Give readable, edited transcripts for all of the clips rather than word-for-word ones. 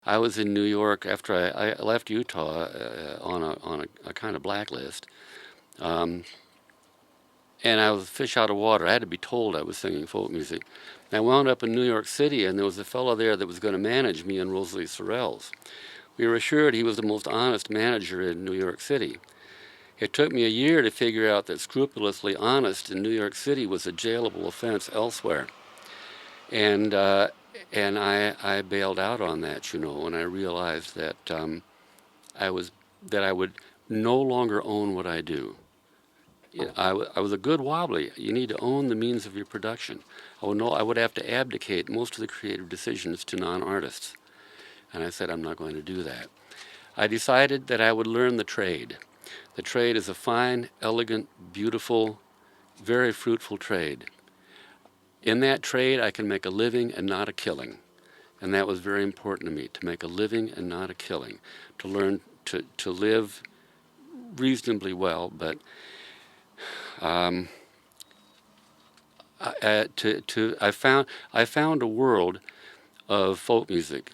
I was in New York after I left Utah on a kind of blacklist. Um, and I was a fish out of water. I had to be told I was singing folk music. And I wound up in New York City, and there was a fellow there that was going to manage me and Rosalie Sorrells. We were assured he was the most honest manager in New York City. It took me a year to figure out that scrupulously honest in New York City was a jailable offense elsewhere. And I bailed out on that, and I realized that I was that I would no longer own what I do. I was a good wobbly. You need to own the means of your production. I would have to abdicate most of the creative decisions to non-artists. And I said, I'm not going to do that. I decided that I would learn the trade. The trade is a fine, elegant, beautiful, very fruitful trade. In that trade, I can make a living and not a killing. And that was very important to me, to make a living and not a killing, to learn to live reasonably well, but um, I found a world of folk music.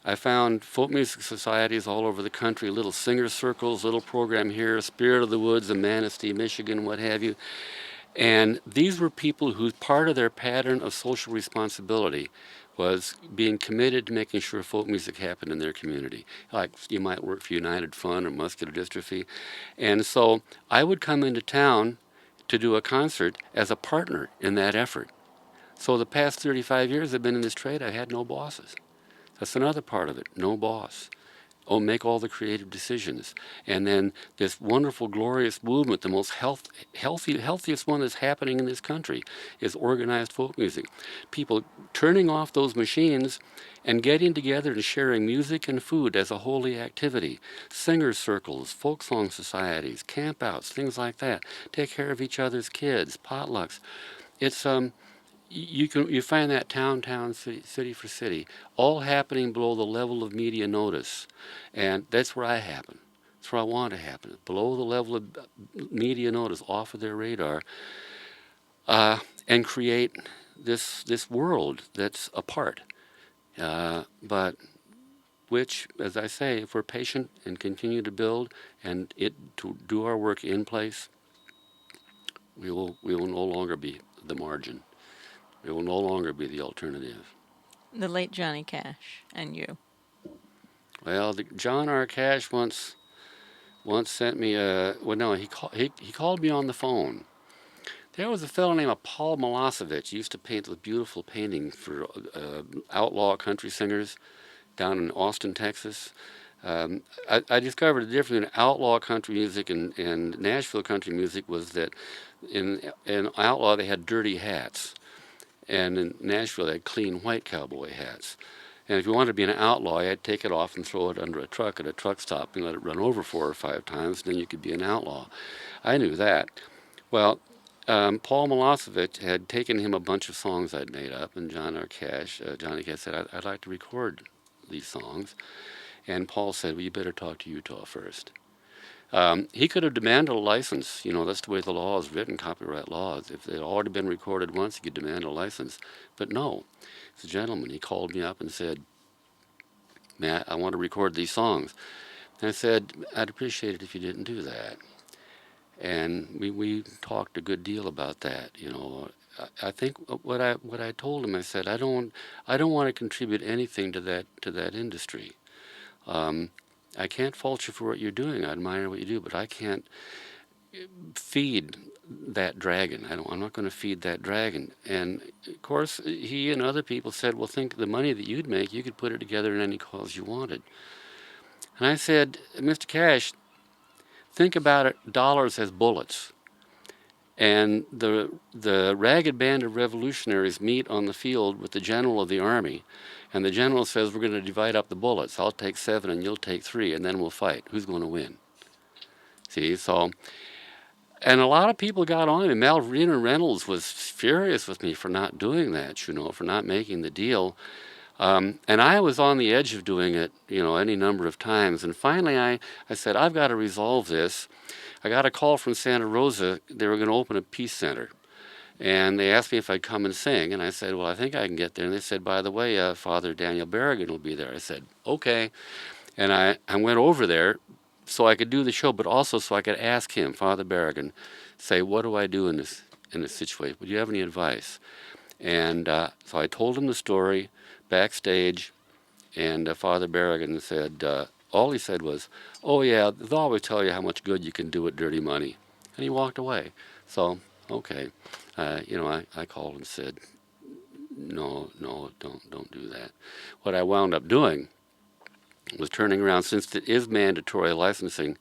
I found folk music societies all over the country, little singer circles, little program here, Spirit of the Woods in Manistee, Michigan, what have you. And these were people whose part of their pattern of social responsibility was being committed to making sure folk music happened in their community. Like you might work for United Fund or Muscular Dystrophy. And so I would come into town to do a concert as a partner in that effort. So the past 35 years I've been in this trade, I had no bosses. That's another part of it, no boss. Oh, make all the creative decisions. And then this wonderful, glorious movement, the most healthiest one that's happening in this country, is organized folk music. People turning off those machines and getting together and sharing music and food as a holy activity. Singer circles, folk song societies, campouts, things like that. Take care of each other's kids, potlucks. It's you find that town, city for city, all happening below the level of media notice, and that's where I happen. That's where I want to happen, below the level of media notice, off of their radar, and create this world that's apart, but which, as I say, if we're patient and continue to build and to do our work in place, we will no longer be the margin. It will no longer be the alternative. The late Johnny Cash and you. Well, John R. Cash once sent me a well, no, he called me on the phone. There was a fellow named Paul Milosevic. He used to paint with beautiful paintings for outlaw country singers down in Austin, Texas. I discovered the difference in outlaw country music and Nashville country music was that in outlaw they had dirty hats, and in Nashville they had clean white cowboy hats. And if you wanted to be an outlaw, you had to take it off and throw it under a truck at a truck stop and let it run over 4 or 5 times, and then you could be an outlaw. I knew that. Well, Paul Milosevic had taken him a bunch of songs I'd made up, and Johnny Cash said, I'd like to record these songs. And Paul said, well, you better talk to Utah first. He could have demanded a license. That's the way the law is written, copyright laws. If they'd already been recorded once, he could demand a license. But no, he's a gentleman. He called me up and said, Matt, I want to record these songs. And I said, I'd appreciate it if you didn't do that. And we talked a good deal about that. I think what I told him, I said, I don't want to contribute anything to that industry. I can't fault you for what you're doing. I admire what you do, but I can't feed that dragon. I'm not going to feed that dragon. And of course, he and other people said, well, think the money that you'd make, you could put it together in any cause you wanted. And I said, Mr. Cash, think about it, dollars as bullets. And the ragged band of revolutionaries meet on the field with the general of the army, and the general says, we're going to divide up the bullets. I'll take 7 and you'll take 3, and then we'll fight. Who's going to win? See, so, and a lot of people got on me. Malvina Reynolds was furious with me for not doing that, for not making the deal. And I was on the edge of doing it, any number of times. And finally I said, I've got to resolve this. I got a call from Santa Rosa. They were going to open a peace center. And they asked me if I'd come and sing, and I said, well, I think I can get there. And they said, by the way, Father Daniel Berrigan will be there. I said, okay. And I went over there so I could do the show, but also so I could ask him, Father Berrigan, say, what do I do in this situation? Would you have any advice? And so I told him the story backstage, and Father Berrigan said, all he said was, oh yeah, they'll always tell you how much good you can do with dirty money. And he walked away. So, okay. I called and said, no, no, don't do that. What I wound up doing was turning around, since it is mandatory licensing,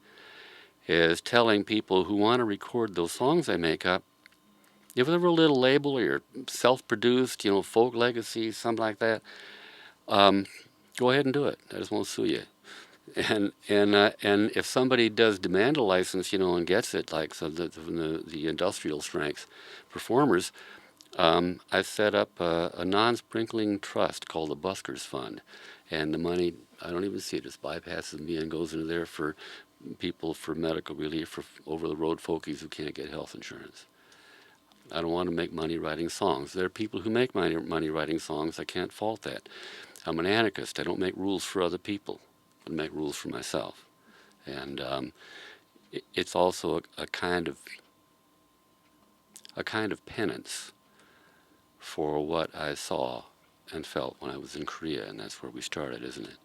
is telling people who want to record those songs they make up, if they're a little label or you're self-produced, folk legacy, something like that, um, go ahead and do it. I just won't sue you. And if somebody does demand a license, and gets it, like so the industrial strength performers, I've set up a non-sprinkling trust called the Buskers Fund, and the money, I don't even see it, just bypasses me and goes into there for people for medical relief for over-the-road folkies who can't get health insurance. I don't want to make money writing songs. There are people who make money writing songs. I can't fault that. I'm an anarchist. I don't make rules for other people. I make rules for myself. And it's also a kind of penance for what I saw and felt when I was in Korea, and that's where we started, isn't it?